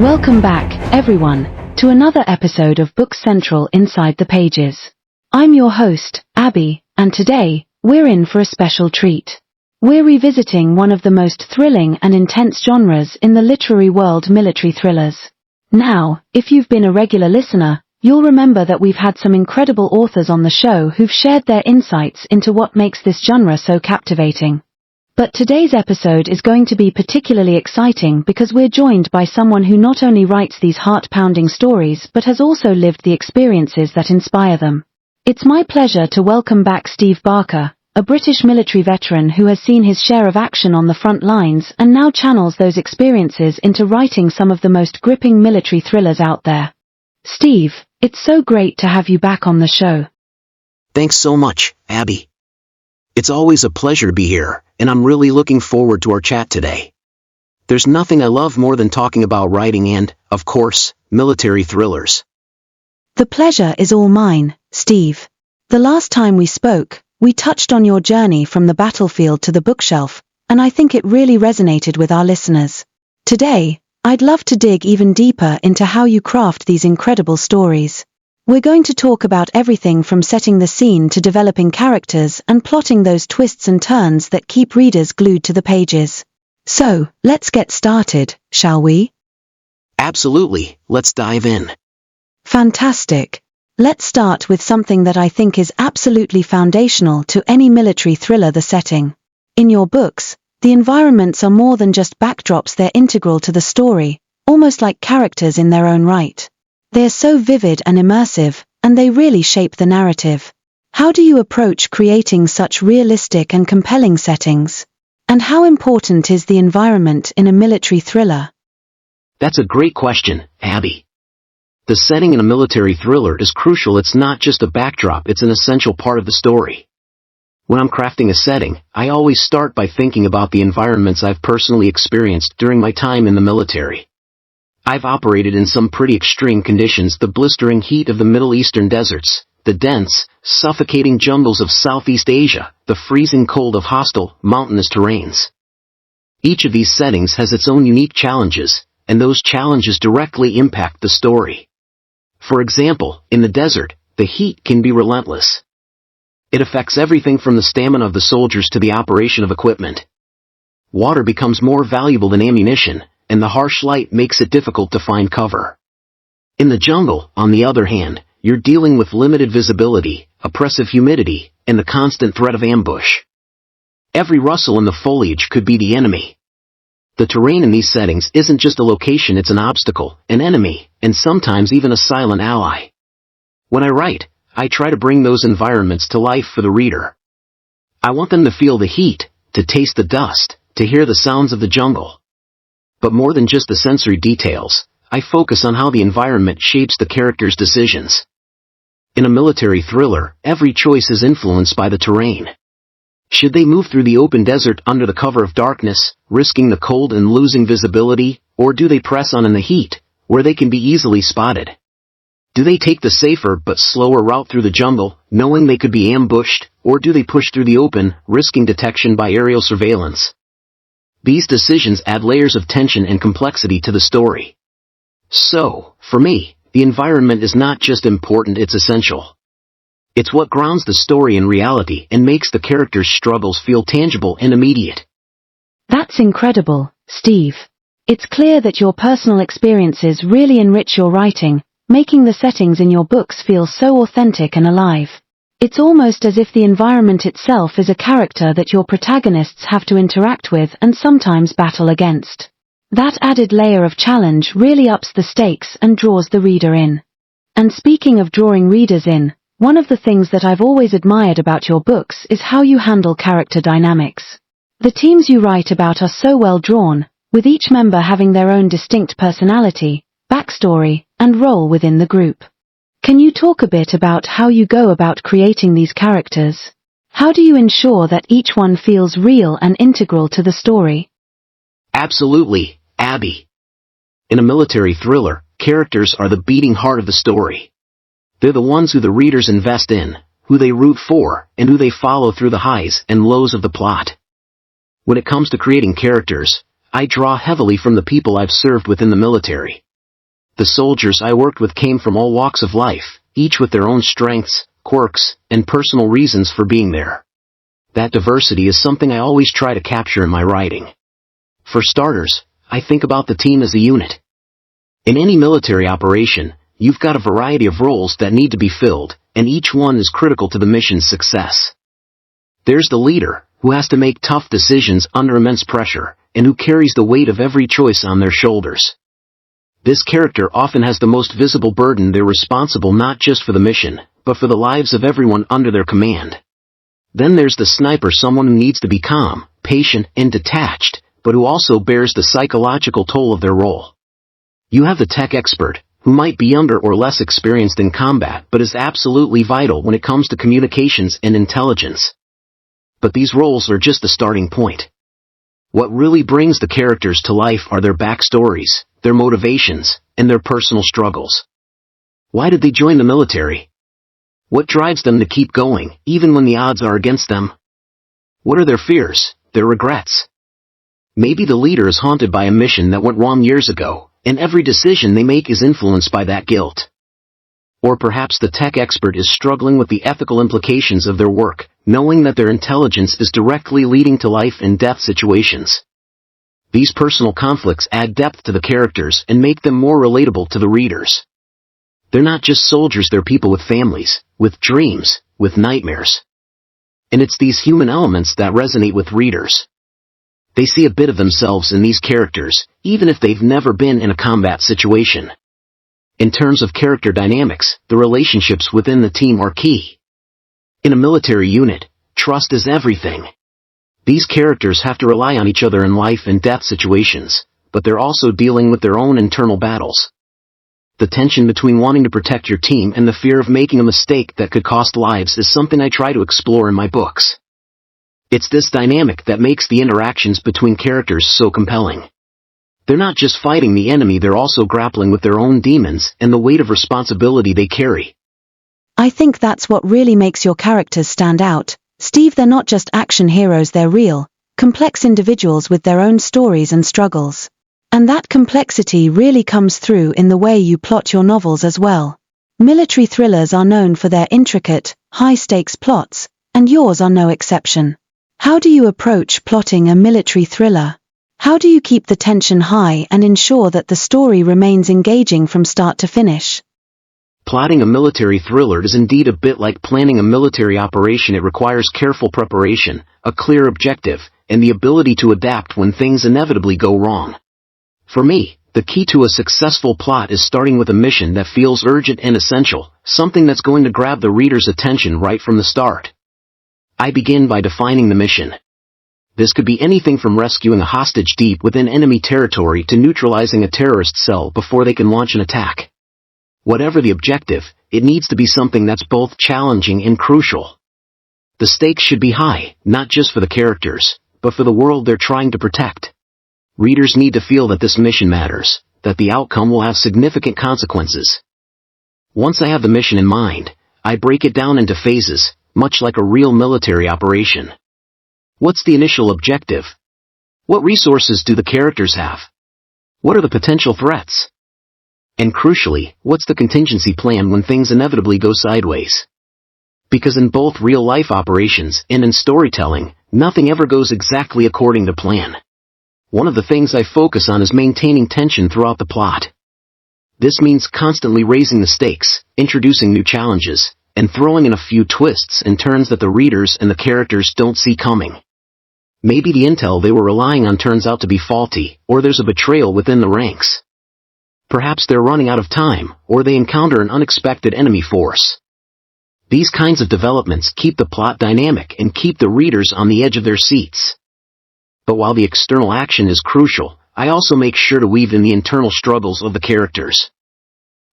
Welcome back, everyone, to another episode of Book Central Inside the Pages. I'm your host, Abbie, and today, we're in for a special treat. We're revisiting one of the most thrilling and intense genres in the literary world, military thrillers. Now, if you've been a regular listener, you'll remember that we've had some incredible authors on the show who've shared their insights into what makes this genre so captivating. But today's episode is going to be particularly exciting because we're joined by someone who not only writes these heart-pounding stories but has also lived the experiences that inspire them. It's my pleasure to welcome back Steve Barker, a British military veteran who has seen his share of action on the front lines and now channels those experiences into writing some of the most gripping military thrillers out there. Steve, it's so great to have you back on the show. Thanks so much, Abbie. It's always a pleasure to be here, and I'm really looking forward to our chat today. There's nothing I love more than talking about writing and, of course, military thrillers. The pleasure is all mine, Steve. The last time we spoke, we touched on your journey from the battlefield to the bookshelf, and I think it really resonated with our listeners. Today, I'd love to dig even deeper into how you craft these incredible stories. We're going to talk about everything from setting the scene to developing characters and plotting those twists and turns that keep readers glued to the pages. So, let's get started, shall we? Absolutely, let's dive in. Fantastic. Let's start with something that I think is absolutely foundational to any military thriller: the setting. In your books, the environments are more than just backdrops, they're integral to the story, almost like characters in their own right. They're so vivid and immersive, and they really shape the narrative. How do you approach creating such realistic and compelling settings? And how important is the environment in a military thriller? That's a great question, Abbie. The setting in a military thriller is crucial. It's not just a backdrop, it's an essential part of the story. When I'm crafting a setting, I always start by thinking about the environments I've personally experienced during my time in the military. I've operated in some pretty extreme conditions: the blistering heat of the Middle Eastern deserts, the dense, suffocating jungles of Southeast Asia, the freezing cold of hostile, mountainous terrains. Each of these settings has its own unique challenges, and those challenges directly impact the story. For example, in the desert, the heat can be relentless. It affects everything from the stamina of the soldiers to the operation of equipment. Water becomes more valuable than ammunition, and the harsh light makes it difficult to find cover. In the jungle, on the other hand, you're dealing with limited visibility, oppressive humidity, and the constant threat of ambush. Every rustle in the foliage could be the enemy. The terrain in these settings isn't just a location, it's an obstacle, an enemy, and sometimes even a silent ally. When I write, I try to bring those environments to life for the reader. I want them to feel the heat, to taste the dust, to hear the sounds of the jungle. But more than just the sensory details, I focus on how the environment shapes the character's decisions. In a military thriller, every choice is influenced by the terrain. Should they move through the open desert under the cover of darkness, risking the cold and losing visibility, or do they press on in the heat, where they can be easily spotted? Do they take the safer but slower route through the jungle, knowing they could be ambushed, or do they push through the open, risking detection by aerial surveillance? These decisions add layers of tension and complexity to the story. So, for me, the environment is not just important, it's essential. It's what grounds the story in reality and makes the characters' struggles feel tangible and immediate. That's incredible, Steve. It's clear that your personal experiences really enrich your writing, making the settings in your books feel so authentic and alive. It's almost as if the environment itself is a character that your protagonists have to interact with and sometimes battle against. That added layer of challenge really ups the stakes and draws the reader in. And speaking of drawing readers in, one of the things that I've always admired about your books is how you handle character dynamics. The teams you write about are so well drawn, with each member having their own distinct personality, backstory, and role within the group. Can you talk a bit about how you go about creating these characters? How do you ensure that each one feels real and integral to the story? Absolutely, Abbie. In a military thriller, characters are the beating heart of the story. They're the ones who the readers invest in, who they root for, and who they follow through the highs and lows of the plot. When it comes to creating characters, I draw heavily from the people I've served within the military. The soldiers I worked with came from all walks of life, each with their own strengths, quirks, and personal reasons for being there. That diversity is something I always try to capture in my writing. For starters, I think about the team as a unit. In any military operation, you've got a variety of roles that need to be filled, and each one is critical to the mission's success. There's the leader, who has to make tough decisions under immense pressure, and who carries the weight of every choice on their shoulders. This character often has the most visible burden. They're responsible not just for the mission, but for the lives of everyone under their command. Then there's the sniper, someone who needs to be calm, patient, and detached, but who also bears the psychological toll of their role. You have the tech expert, who might be younger or less experienced in combat but is absolutely vital when it comes to communications and intelligence. But these roles are just the starting point. What really brings the characters to life are their backstories, their motivations, and their personal struggles. Why did they join the military? What drives them to keep going, even when the odds are against them? What are their fears, their regrets? Maybe the leader is haunted by a mission that went wrong years ago, and every decision they make is influenced by that guilt. Or perhaps the tech expert is struggling with the ethical implications of their work, knowing that their intelligence is directly leading to life and death situations. These personal conflicts add depth to the characters and make them more relatable to the readers. They're not just soldiers, they're people with families, with dreams, with nightmares. And it's these human elements that resonate with readers. They see a bit of themselves in these characters, even if they've never been in a combat situation. In terms of character dynamics, the relationships within the team are key. In a military unit, trust is everything. These characters have to rely on each other in life and death situations, but they're also dealing with their own internal battles. The tension between wanting to protect your team and the fear of making a mistake that could cost lives is something I try to explore in my books. It's this dynamic that makes the interactions between characters so compelling. They're not just fighting the enemy, they're also grappling with their own demons and the weight of responsibility they carry. I think that's what really makes your characters stand out, Steve. They're not just action heroes, they're real, complex individuals with their own stories and struggles. And that complexity really comes through in the way you plot your novels as well. Military thrillers are known for their intricate, high-stakes plots, and yours are no exception. How do you approach plotting a military thriller? How do you keep the tension high and ensure that the story remains engaging from start to finish? Plotting a military thriller is indeed a bit like planning a military operation. It requires careful preparation, a clear objective, and the ability to adapt when things inevitably go wrong. For me, the key to a successful plot is starting with a mission that feels urgent and essential, something that's going to grab the reader's attention right from the start. I begin by defining the mission. This could be anything from rescuing a hostage deep within enemy territory to neutralizing a terrorist cell before they can launch an attack. Whatever the objective, it needs to be something that's both challenging and crucial. The stakes should be high, not just for the characters, but for the world they're trying to protect. Readers need to feel that this mission matters, that the outcome will have significant consequences. Once I have the mission in mind, I break it down into phases, much like a real military operation. What's the initial objective? What resources do the characters have? What are the potential threats? And crucially, what's the contingency plan when things inevitably go sideways? Because in both real-life operations and in storytelling, nothing ever goes exactly according to plan. One of the things I focus on is maintaining tension throughout the plot. This means constantly raising the stakes, introducing new challenges, and throwing in a few twists and turns that the readers and the characters don't see coming. Maybe the intel they were relying on turns out to be faulty, or there's a betrayal within the ranks. Perhaps they're running out of time, or they encounter an unexpected enemy force. These kinds of developments keep the plot dynamic and keep the readers on the edge of their seats. But while the external action is crucial, I also make sure to weave in the internal struggles of the characters.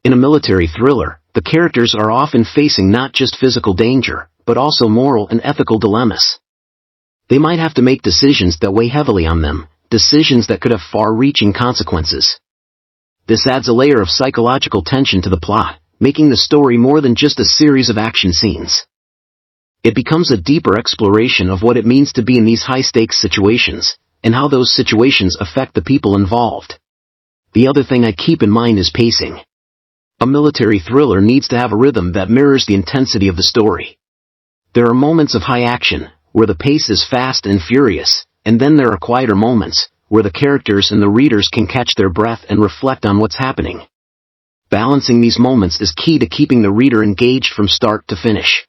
In a military thriller, the characters are often facing not just physical danger, but also moral and ethical dilemmas. They might have to make decisions that weigh heavily on them, decisions that could have far-reaching consequences. This adds a layer of psychological tension to the plot, making the story more than just a series of action scenes. It becomes a deeper exploration of what it means to be in these high-stakes situations, and how those situations affect the people involved. The other thing I keep in mind is pacing. A military thriller needs to have a rhythm that mirrors the intensity of the story. There are moments of high action, where the pace is fast and furious, and then there are quieter moments, where the characters and the readers can catch their breath and reflect on what's happening. Balancing these moments is key to keeping the reader engaged from start to finish.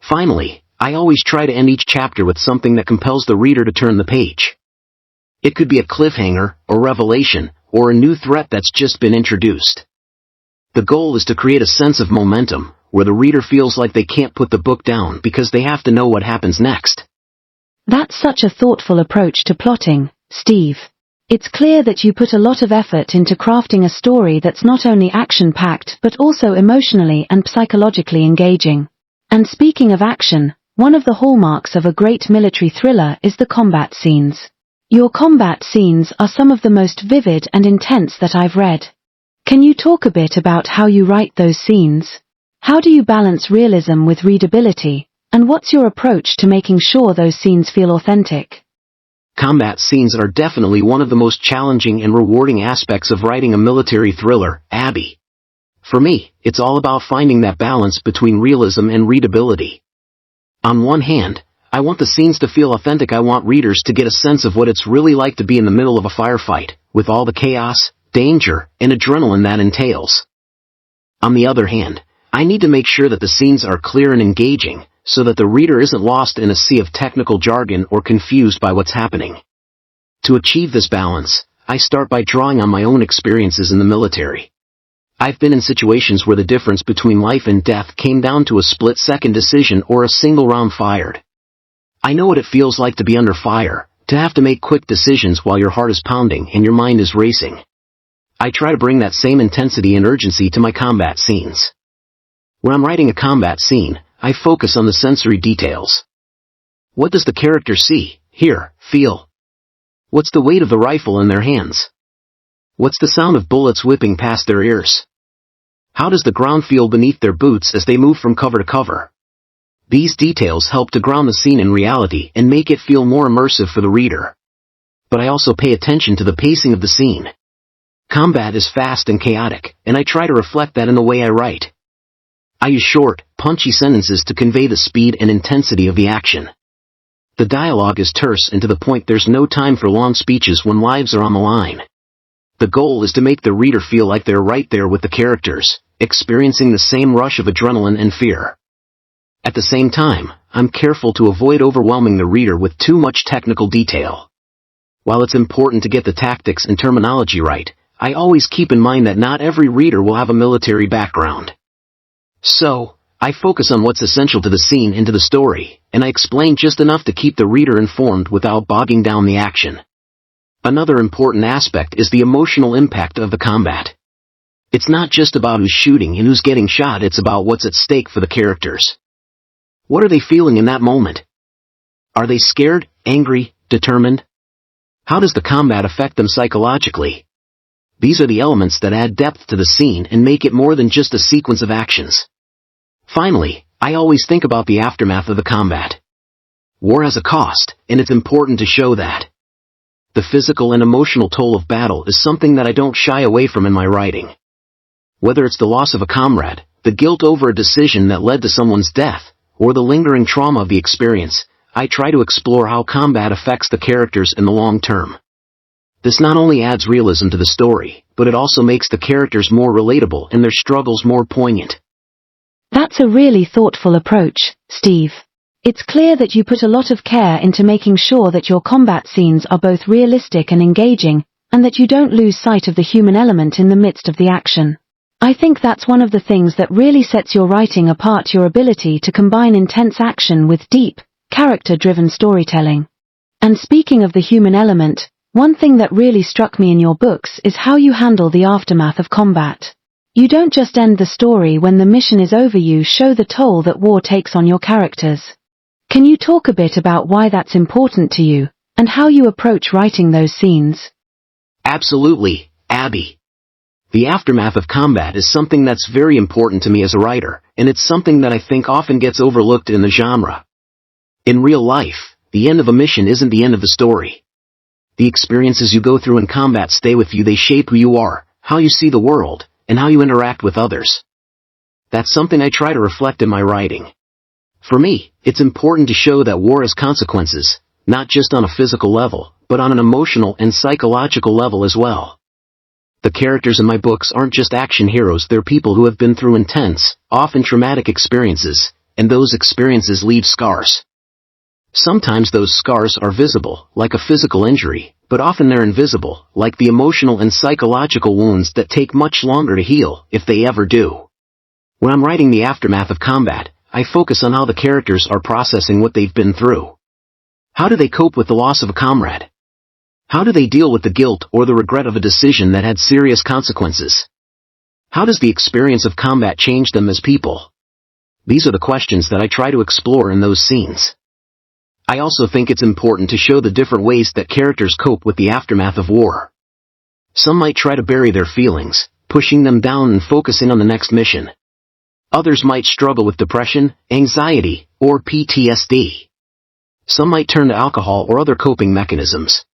Finally, I always try to end each chapter with something that compels the reader to turn the page. It could be a cliffhanger, a revelation, or a new threat that's just been introduced. The goal is to create a sense of momentum, where the reader feels like they can't put the book down because they have to know what happens next. That's such a thoughtful approach to plotting, Steve. It's clear that you put a lot of effort into crafting a story that's not only action-packed but also emotionally and psychologically engaging. And speaking of action, one of the hallmarks of a great military thriller is the combat scenes. Your combat scenes are some of the most vivid and intense that I've read. Can you talk a bit about how you write those scenes? How do you balance realism with readability, and what's your approach to making sure those scenes feel authentic? Combat scenes are definitely one of the most challenging and rewarding aspects of writing a military thriller, Abbie. For me, it's all about finding that balance between realism and readability. On one hand, I want the scenes to feel authentic. I want readers to get a sense of what it's really like to be in the middle of a firefight, with all the chaos, danger, and adrenaline that entails. On the other hand, I need to make sure that the scenes are clear and engaging, so that the reader isn't lost in a sea of technical jargon or confused by what's happening. To achieve this balance, I start by drawing on my own experiences in the military. I've been in situations where the difference between life and death came down to a split-second decision or a single round fired. I know what it feels like to be under fire, to have to make quick decisions while your heart is pounding and your mind is racing. I try to bring that same intensity and urgency to my combat scenes. When I'm writing a combat scene, I focus on the sensory details. What does the character see, hear, feel? What's the weight of the rifle in their hands? What's the sound of bullets whipping past their ears? How does the ground feel beneath their boots as they move from cover to cover? These details help to ground the scene in reality and make it feel more immersive for the reader. But I also pay attention to the pacing of the scene. Combat is fast and chaotic, and I try to reflect that in the way I write. I use short, punchy sentences to convey the speed and intensity of the action. The dialogue is terse and to the point. There's no time for long speeches when lives are on the line. The goal is to make the reader feel like they're right there with the characters, experiencing the same rush of adrenaline and fear. At the same time, I'm careful to avoid overwhelming the reader with too much technical detail. While it's important to get the tactics and terminology right, I always keep in mind that not every reader will have a military background. So, I focus on what's essential to the scene and to the story, and I explain just enough to keep the reader informed without bogging down the action. Another important aspect is the emotional impact of the combat. It's not just about who's shooting and who's getting shot, it's about what's at stake for the characters. What are they feeling in that moment? Are they scared, angry, determined? How does the combat affect them psychologically? These are the elements that add depth to the scene and make it more than just a sequence of actions. Finally, I always think about the aftermath of the combat. War has a cost, and it's important to show that. The physical and emotional toll of battle is something that I don't shy away from in my writing. Whether it's the loss of a comrade, the guilt over a decision that led to someone's death, or the lingering trauma of the experience, I try to explore how combat affects the characters in the long term. This not only adds realism to the story, but it also makes the characters more relatable and their struggles more poignant. That's a really thoughtful approach, Steve. It's clear that you put a lot of care into making sure that your combat scenes are both realistic and engaging, and that you don't lose sight of the human element in the midst of the action. I think that's one of the things that really sets your writing apart, your ability to combine intense action with deep, character-driven storytelling. And speaking of the human element, one thing that really struck me in your books is how you handle the aftermath of combat. You don't just end the story when the mission is over, you show the toll that war takes on your characters. Can you talk a bit about why that's important to you, and how you approach writing those scenes? Absolutely, Abbie. The aftermath of combat is something that's very important to me as a writer, and it's something that I think often gets overlooked in the genre. In real life, the end of a mission isn't the end of the story. The experiences you go through in combat stay with you. They shape who you are, how you see the world, and how you interact with others. That's something I try to reflect in my writing. For me, it's important to show that war has consequences, not just on a physical level, but on an emotional and psychological level as well. The characters in my books aren't just action heroes, they're people who have been through intense, often traumatic experiences, and those experiences leave scars. Sometimes those scars are visible, like a physical injury, but often they're invisible, like the emotional and psychological wounds that take much longer to heal, if they ever do. When I'm writing the aftermath of combat, I focus on how the characters are processing what they've been through. How do they cope with the loss of a comrade? How do they deal with the guilt or the regret of a decision that had serious consequences? How does the experience of combat change them as people? These are the questions that I try to explore in those scenes. I also think it's important to show the different ways that characters cope with the aftermath of war. Some might try to bury their feelings, pushing them down and focusing on the next mission. Others might struggle with depression, anxiety, or PTSD. Some might turn to alcohol or other coping mechanisms.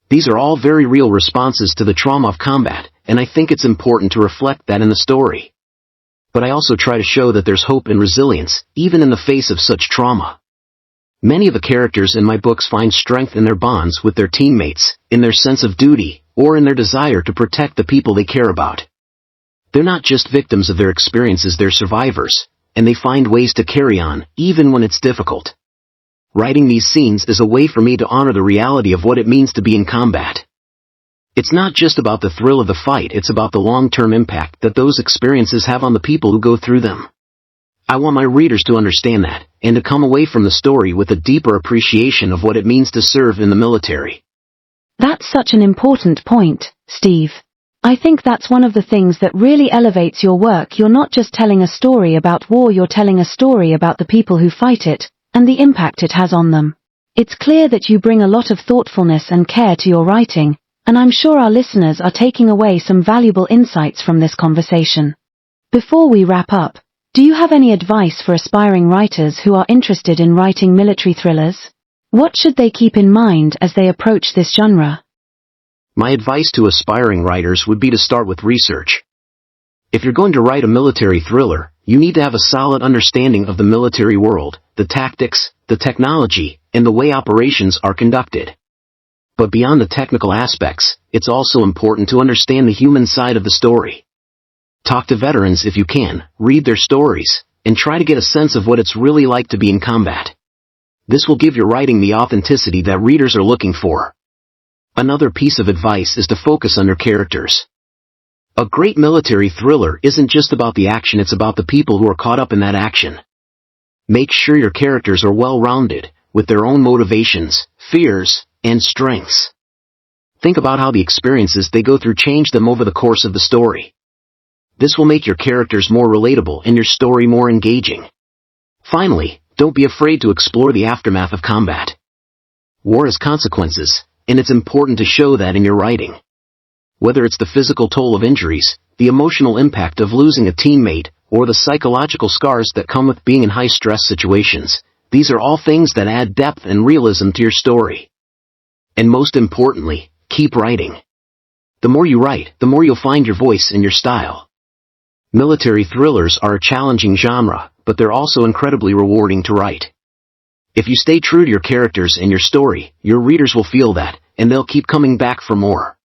These are all very real responses to the trauma of combat, and I think it's important to reflect that in the story. But I also try to show that there's hope and resilience, even in the face of such trauma. Many of the characters in my books find strength in their bonds with their teammates, in their sense of duty, or in their desire to protect the people they care about. They're not just victims of their experiences, they're survivors, and they find ways to carry on, even when it's difficult. Writing these scenes is a way for me to honor the reality of what it means to be in combat. It's not just about the thrill of the fight, it's about the long-term impact that those experiences have on the people who go through them. I want my readers to understand that, and to come away from the story with a deeper appreciation of what it means to serve in the military. That's such an important point, Steve. I think that's one of the things that really elevates your work. You're not just telling a story about war, you're telling a story about the people who fight it, and the impact it has on them. It's clear that you bring a lot of thoughtfulness and care to your writing, and I'm sure our listeners are taking away some valuable insights from this conversation. Before we wrap up, do you have any advice for aspiring writers who are interested in writing military thrillers? What should they keep in mind as they approach this genre? My advice to aspiring writers would be to start with research. If you're going to write a military thriller, you need to have a solid understanding of the military world, the tactics, the technology, and the way operations are conducted. But beyond the technical aspects, it's also important to understand the human side of the story. Talk to veterans if you can, read their stories, and try to get a sense of what it's really like to be in combat. This will give your writing the authenticity that readers are looking for. Another piece of advice is to focus on your characters. A great military thriller isn't just about the action, it's about the people who are caught up in that action. Make sure your characters are well-rounded, with their own motivations, fears, and strengths. Think about how the experiences they go through change them over the course of the story. This will make your characters more relatable and your story more engaging. Finally, don't be afraid to explore the aftermath of combat. War has consequences, and it's important to show that in your writing. Whether it's the physical toll of injuries, the emotional impact of losing a teammate, or the psychological scars that come with being in high-stress situations, these are all things that add depth and realism to your story. And most importantly, keep writing. The more you write, the more you'll find your voice and your style. Military thrillers are a challenging genre, but they're also incredibly rewarding to write. If you stay true to your characters and your story, your readers will feel that, and they'll keep coming back for more.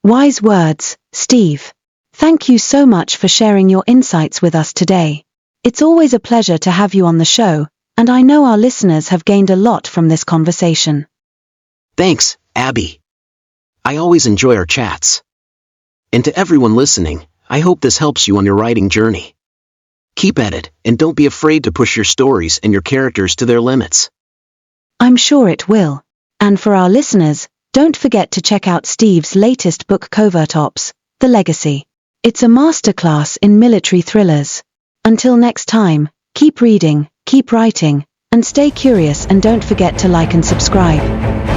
Wise words, Steve. Thank you so much for sharing your insights with us today. It's always a pleasure to have you on the show, and I know our listeners have gained a lot from this conversation. Thanks, Abbie. I always enjoy our chats. And to everyone listening, I hope this helps you on your writing journey. Keep at it, and don't be afraid to push your stories and your characters to their limits. I'm sure it will. And for our listeners, don't forget to check out Steve's latest book, Covert-Ops, The Legacy. It's a masterclass in military thrillers. Until next time, keep reading, keep writing, and stay curious, and don't forget to like and subscribe.